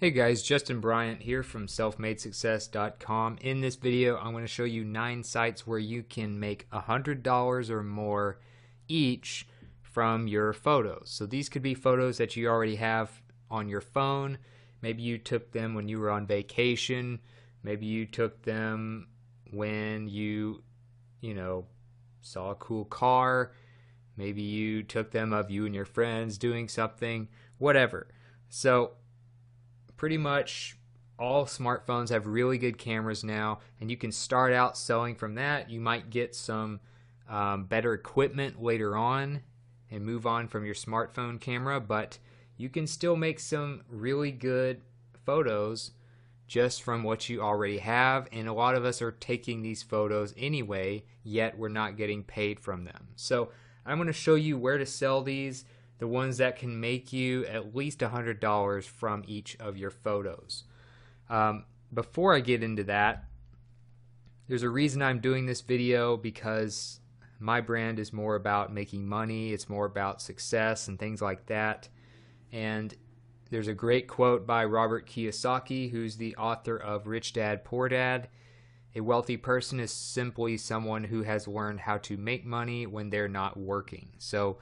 Hey guys, Justin Bryant here from selfmadesuccess.com. In this video, I'm going to show you 9 sites where you can make $100 or more each from your photos. So these could be photos that you already have on your phone. Maybe you took them when you were on vacation. Maybe you took them when you saw a cool car. Maybe you took them of you and your friends doing something, whatever. So pretty much all smartphones have really good cameras now, and you can start out selling from that. You might get some better equipment later on and move on from your smartphone camera, but you can still make some really good photos just from what you already have, and a lot of us are taking these photos anyway, yet we're not getting paid from them. So I'm going to show you where to sell these, the ones that can make you at least $100 from each of your photos. Before I get into that, there's a reason I'm doing this video, because my brand is more about making money. It's more about success and things like that. And there's a great quote by Robert Kiyosaki, who's the author of Rich Dad, Poor Dad. A wealthy person is simply someone who has learned how to make money when they're not working. So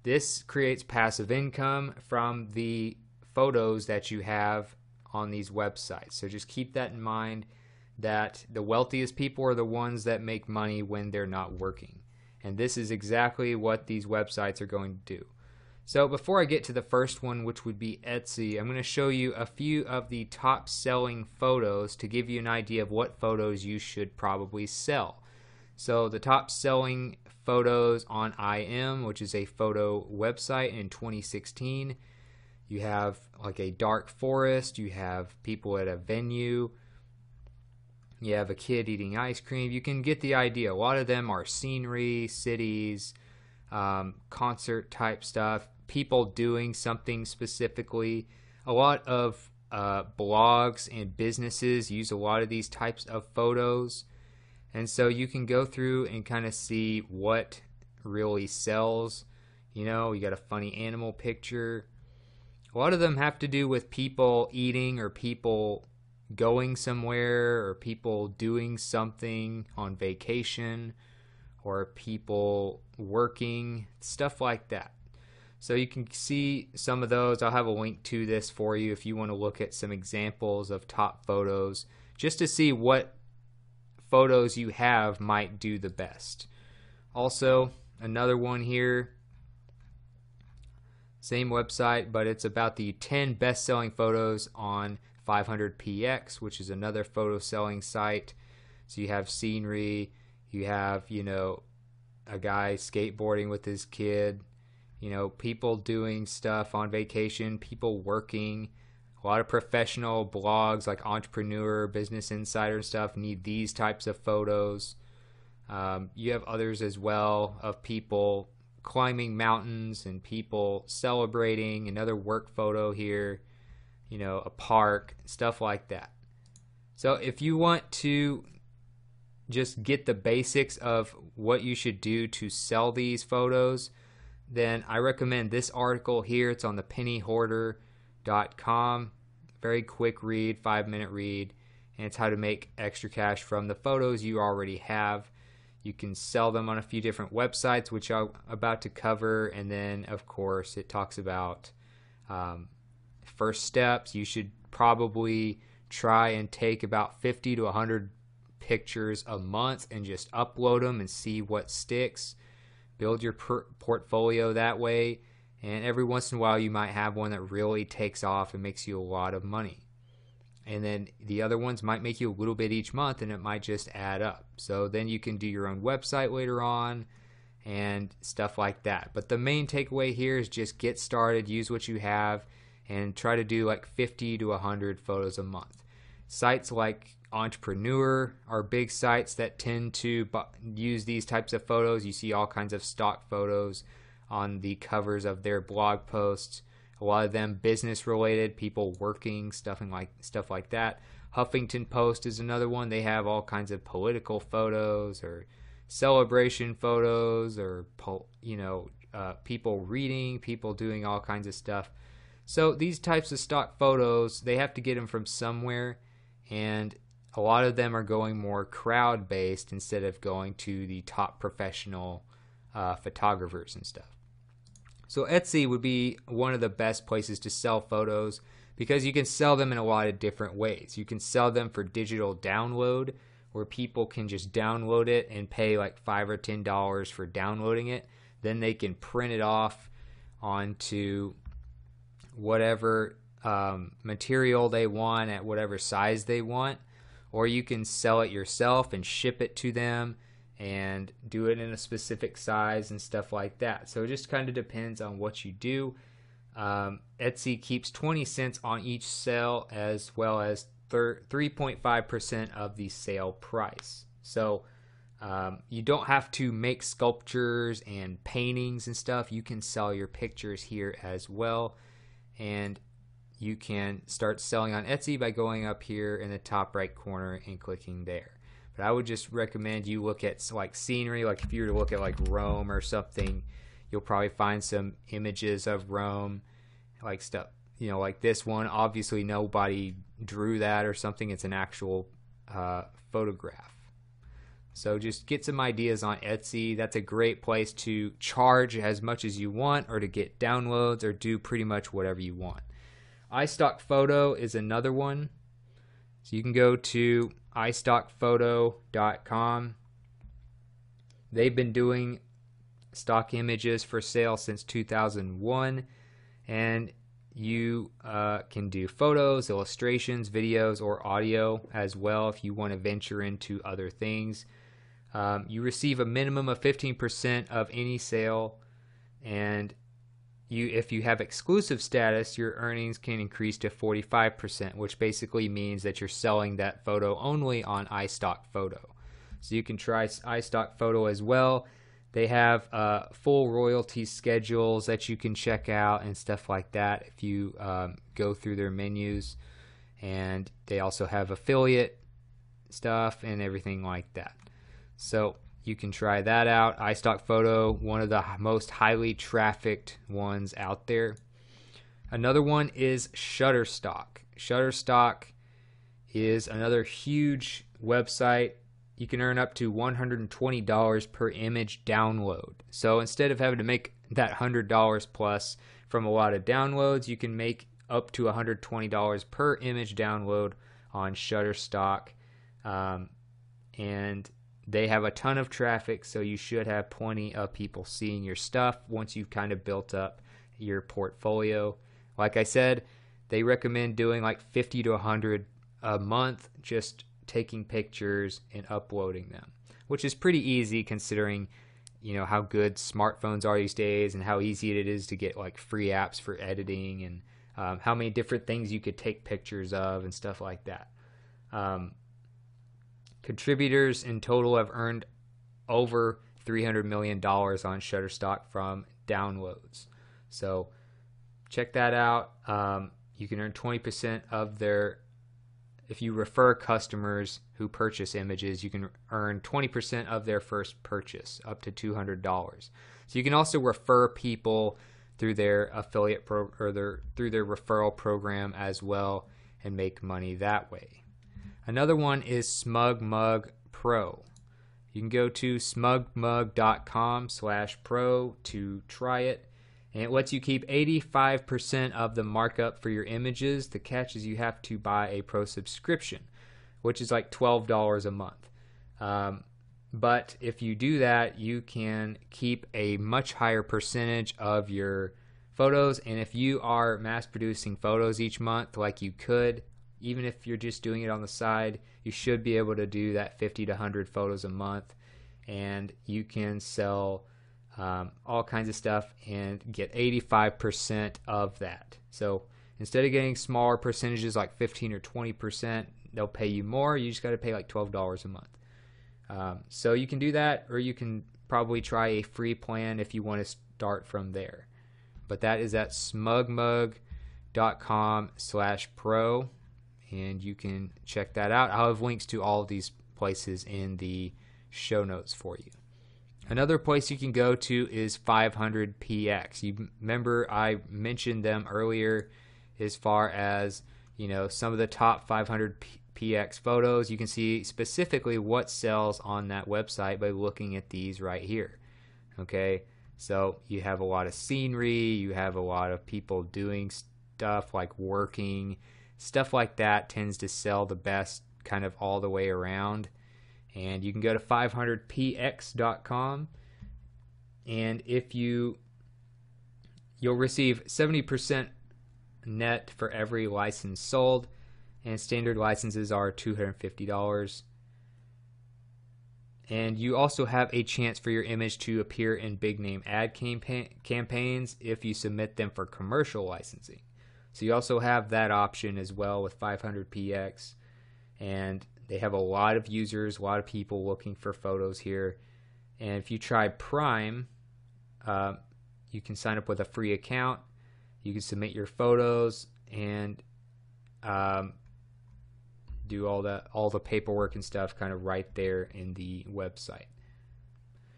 this creates passive income from the photos that you have on these websites. So just keep that in mind, that the wealthiest people are the ones that make money when they're not working. And this is exactly what these websites are going to do. So before I get to the first one, which would be Etsy, I'm going to show you a few of the top selling photos to give you an idea of what photos you should probably sell. So the top selling photos on IM, which is a photo website, in 2016, you have like a dark forest, you have people at a venue, you have a kid eating ice cream. You can get the idea. A lot of them are scenery, cities, concert type stuff, people doing something specifically. A lot of blogs and businesses use a lot of these types of photos. And so you can go through and kind of see what really sells. You got a funny animal picture. A lot of them have to do with people eating, or people going somewhere, or people doing something on vacation, or people working, stuff like that. So you can see some of those. I'll have a link to this for you if you want to look at some examples of top photos, just to see what photos you have might do the best. Also, another one here, same website, but it's about the 10 best-selling photos on 500px, which is another photo selling site. So you have scenery, you have, a guy skateboarding with his kid, people doing stuff on vacation, people working. A lot of professional blogs like Entrepreneur, Business Insider and stuff need these types of photos. You have others as well of people climbing mountains and people celebrating. Another work photo here, a park, stuff like that. So if you want to just get the basics of what you should do to sell these photos, then I recommend this article here. It's on the pennyhoarder.com. Very quick read, 5-minute read, and it's how to make extra cash from the photos you already have. You can sell them on a few different websites, which I'm about to cover, and then of course it talks about first steps. You should probably try and take about 50 to 100 pictures a month and just upload them and see what sticks. Build your portfolio that way, and every once in a while you might have one that really takes off and makes you a lot of money. And then the other ones might make you a little bit each month, and it might just add up. So then you can do your own website later on and stuff like that. But the main takeaway here is just get started, use what you have, and try to do like 50 to 100 photos a month. Sites like Entrepreneur are big sites that tend to use these types of photos. You see all kinds of stock photos on the covers of their blog posts. A lot of them business related, people working, stuff like that. Huffington Post is another one. They have all kinds of political photos or celebration photos, or people reading, people doing all kinds of stuff. So these types of stock photos, they have to get them from somewhere, and a lot of them are going more crowd based instead of going to the top professional photographers and stuff. So Etsy would be one of the best places to sell photos because you can sell them in a lot of different ways. You can sell them for digital download, where people can just download it and pay like $5 or $10 for downloading it. Then they can print it off onto whatever material they want at whatever size they want. Or you can sell it yourself and ship it to them and do it in a specific size and stuff like that. So it just kind of depends on what you do. Etsy keeps 20 cents on each sale, as well as 3.5% of the sale price. So you don't have to make sculptures and paintings and stuff. You can sell your pictures here as well, and you can start selling on Etsy by going up here in the top right corner and clicking there. But I would just recommend you look at like scenery. Like if you were to look at like Rome or something, you'll probably find some images of Rome, like stuff, you know, like this one. Obviously nobody drew that or something. It's an actual photograph. So just get some ideas on Etsy. That's a great place to charge as much as you want, or to get downloads, or do pretty much whatever you want. iStockPhoto is another one. So you can go to iStockPhoto.com. They've been doing stock images for sale since 2001, and you can do photos, illustrations, videos, or audio as well if you want to venture into other things. You receive a minimum of 15% of any sale, and if you have exclusive status, your earnings can increase to 45%, which basically means that you're selling that photo only on iStockPhoto. So you can try iStockPhoto as well. They have full royalty schedules that you can check out and stuff like that if you go through their menus. And they also have affiliate stuff and everything like that. So you can try that out. iStockPhoto, one of the most highly trafficked ones out there. Another one is Shutterstock. Shutterstock is another huge website. You can earn up to $120 per image download. So instead of having to make that $100 plus from a lot of downloads, you can make up to $120 per image download on Shutterstock. And they have a ton of traffic, so you should have plenty of people seeing your stuff once you've kind of built up your portfolio. Like I said, they recommend doing like 50 to 100 a month, just taking pictures and uploading them, which is pretty easy considering, you know, how good smartphones are these days and how easy it is to get like free apps for editing, and how many different things you could take pictures of and stuff like that. Contributors in total have earned over $300 million on Shutterstock from downloads. So check that out. You can earn 20% of their, if you refer customers who purchase images, you can earn 20% of their first purchase, up to $200. So you can also refer people through their affiliate through their referral program as well, and make money that way. Another one is SmugMug Pro. You can go to smugmug.com/pro to try it, and it lets you keep 85% of the markup for your images. The catch is you have to buy a pro subscription, which is like $12 a month. But if you do that, you can keep a much higher percentage of your photos, and if you are mass producing photos each month like you could, even if you're just doing it on the side, you should be able to do that 50 to 100 photos a month, and you can sell all kinds of stuff and get 85% of that. So instead of getting smaller percentages like 15 or 20%, they'll pay you more. You just got to pay like $12 a month. So you can do that, or you can probably try a free plan if you want to start from there. But that is at smugmug.com/pro. And you can check that out. I'll have links to all of these places in the show notes for you. Another place you can go to is 500px. You remember I mentioned them earlier as far as, you know, some of the top 500px photos. You can see specifically what sells on that website by looking at these right here. Okay, so you have a lot of scenery, you have a lot of people doing stuff like working, stuff like that tends to sell the best kind of all the way around. And you can go to 500px.com, and if you'll receive 70% net for every license sold, and standard licenses are $250. And you also have a chance for your image to appear in big name ad campaigns if you submit them for commercial licensing. So you also have that option as well with 500px, and they have a lot of users, a lot of people looking for photos here. And if you try Prime, you can sign up with a free account. You can submit your photos and do all the paperwork and stuff kind of right there in the website.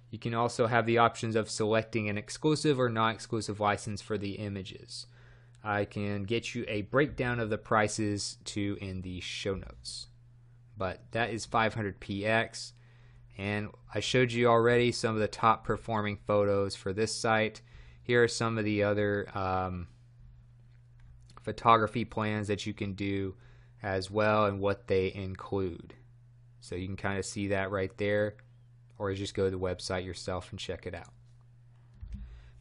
You can also have the options of selecting an exclusive or non-exclusive license for the images. I can get you a breakdown of the prices too in the show notes. But that is 500px, and I showed you already some of the top performing photos for this site. Here are some of the other photography plans that you can do as well and what they include. So you can kind of see that right there, or just go to the website yourself and check it out.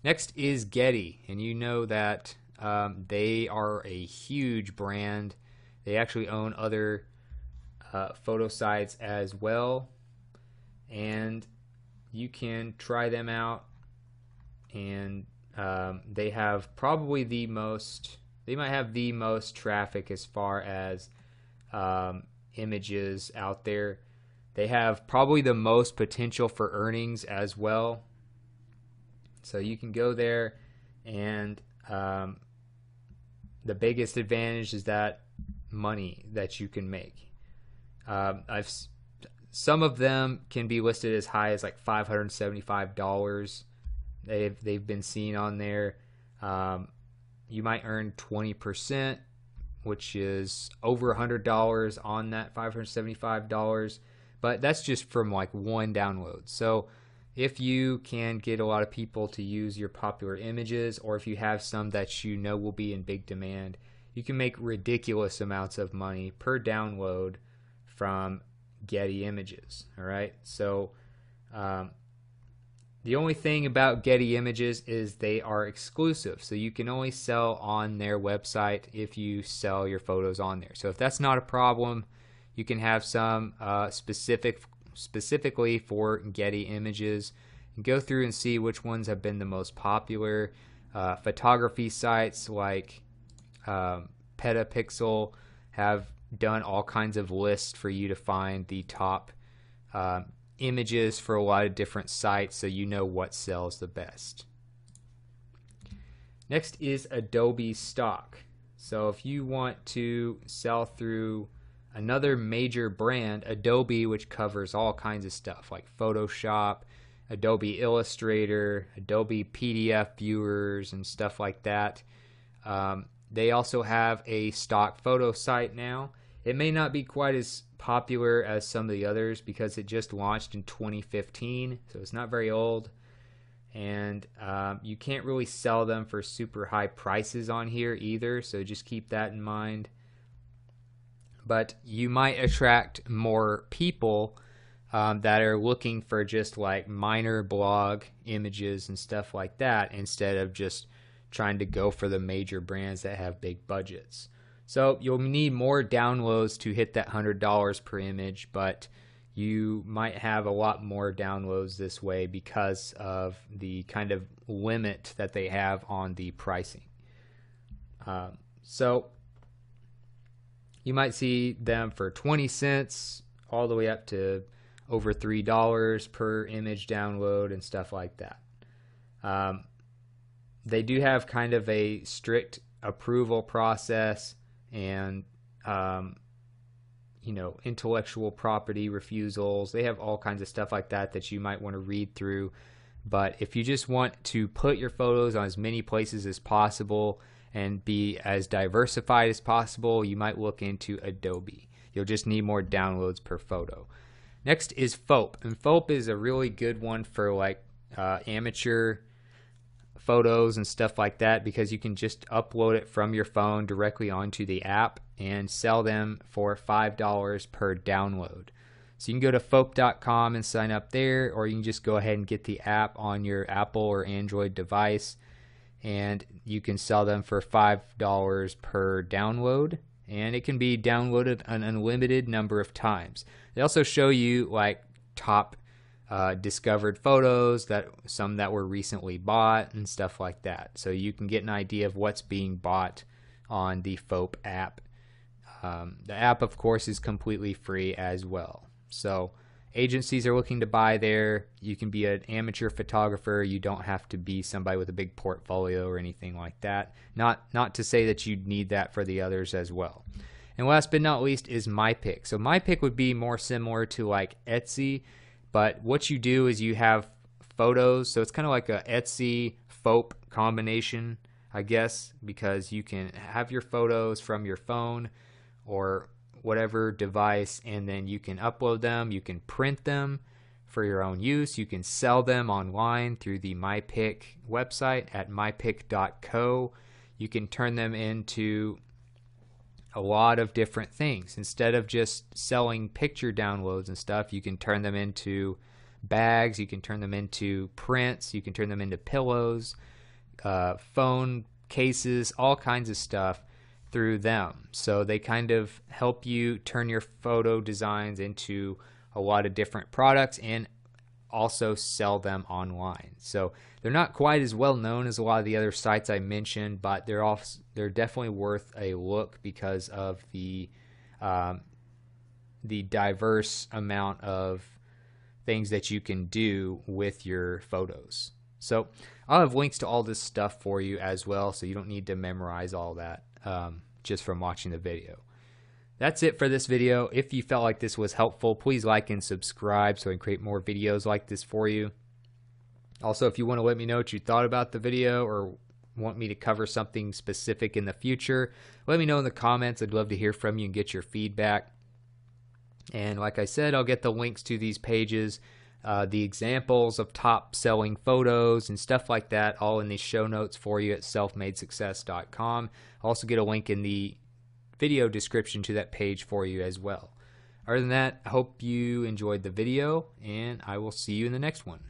Next is Getty, and you know that they are a huge brand. They actually own other photo sites as well, and you can try them out. And they have probably they might have the most traffic as far as images out there. They have probably the most potential for earnings as well. So you can go there, and the biggest advantage is that money that you can make. Some of them can be listed as high as like $575. They've been seen on there. You might earn 20%, which is over $100 on that $575. But that's just from like one download. So if you can get a lot of people to use your popular images, or if you have some that you know will be in big demand, you can make ridiculous amounts of money per download from Getty Images. All right, so the only thing about Getty Images is they are exclusive, so you can only sell on their website if you sell your photos on there. So if that's not a problem, you can have some specifically for Getty Images, and go through and see which ones have been the most popular. Photography sites like Petapixel have done all kinds of lists for you to find the top images for a lot of different sites, so you know what sells the best. Next is Adobe Stock. So if you want to sell through another major brand, Adobe, which covers all kinds of stuff like Photoshop, Adobe Illustrator, Adobe PDF viewers, and stuff like that. They also have a stock photo site now. It may not be quite as popular as some of the others because it just launched in 2015, so it's not very old. And you can't really sell them for super high prices on here either, so just keep that in mind. But you might attract more people that are looking for just like minor blog images and stuff like that, instead of just trying to go for the major brands that have big budgets. So you'll need more downloads to hit that $100 per image, but you might have a lot more downloads this way because of the kind of limit that they have on the pricing. So you might see them for 20 cents all the way up to over $3 per image download and stuff like that. They do have kind of a strict approval process, and intellectual property refusals. They have all kinds of stuff like that that you might want to read through. But if you just want to put your photos on as many places as possible and be as diversified as possible, you might look into Adobe. You'll just need more downloads per photo. Next is FOAP, and FOAP is a really good one for like amateur photos and stuff like that, because you can just upload it from your phone directly onto the app and sell them for $5 per download. So you can go to FOAP.com and sign up there, or you can just go ahead and get the app on your Apple or Android device, and you can sell them for $5 per download, and it can be downloaded an unlimited number of times. They also show you like top discovered photos, some that were recently bought and stuff like that, so you can get an idea of what's being bought on the FOAP app. The app, of course, is completely free as well. So agencies are looking to buy there. You can be an amateur photographer. You don't have to be somebody with a big portfolio or anything like that. Not to say that you need that for the others as well. And last but not least is MyPic. So MyPic would be more similar to like Etsy, but what you do is you have photos. So it's kind of like a Etsy FOAP combination, I guess, because you can have your photos from your phone or whatever device, and then you can upload them, you can print them for your own use, you can sell them online through the MyPic website at mypic.co. You can turn them into a lot of different things. Instead of just selling picture downloads and stuff, you can turn them into bags, you can turn them into prints, you can turn them into pillows, phone cases, all kinds of stuff through them. So they kind of help you turn your photo designs into a lot of different products and also sell them online. So they're not quite as well known as a lot of the other sites I mentioned, but they're definitely worth a look because of the diverse amount of things that you can do with your photos. So I'll have links to all this stuff for you as well, so you don't need to memorize all that just from watching the video. That's it for this video. If you felt like this was helpful, please like and subscribe so I can create more videos like this for you. Also, if you want to let me know what you thought about the video or want me to cover something specific in the future, let me know in the comments. I'd love to hear from you and get your feedback. And like I said, I'll get the links to these pages, the examples of top selling photos and stuff like that, all in the show notes for you at selfmadesuccess.com. I'll also get a link in the video description to that page for you as well. Other than that, I hope you enjoyed the video, and I will see you in the next one.